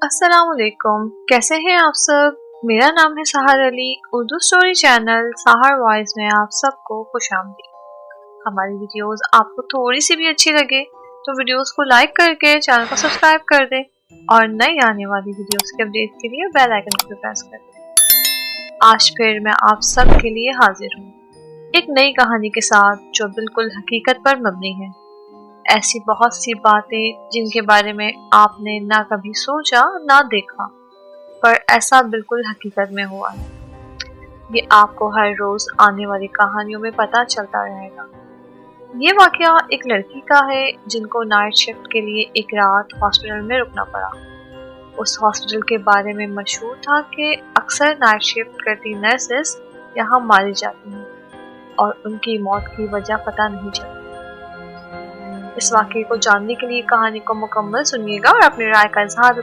अस्सलाम वालेकुम, कैसे हैं आप सब। मेरा नाम है सहर अली। उर्दू स्टोरी चैनल सहर वॉइस में आप सबको खुशामदीद। हमारी वीडियोस आपको थोड़ी सी भी अच्छी लगे तो वीडियोस को लाइक करके चैनल को सब्सक्राइब कर दें और नई आने वाली वीडियोस के अपडेट के लिए बेल आइकन को प्रेस कर दें। आज फिर मैं आप सब के लिए हाजिर हूँ एक नई कहानी के साथ जो बिल्कुल हकीकत पर मबनी है। ऐसी बहुत सी बातें जिनके बारे में आपने ना कभी सोचा ना देखा, पर ऐसा बिल्कुल हकीकत में हुआ है। ये आपको हर रोज आने वाली कहानियों में पता चलता रहेगा। ये वाकया एक लड़की का है जिनको नाइट शिफ्ट के लिए एक रात हॉस्पिटल में रुकना पड़ा। उस हॉस्पिटल के बारे में मशहूर था कि अक्सर नाइट शिफ्ट करती नर्सेस यहाँ मारी जाती हैं और उनकी मौत की वजह पता नहीं चलती। इस वाकये को जानने के लिए कहानी को मुकम्मल सुनिएगा और अपनी राय का इजहार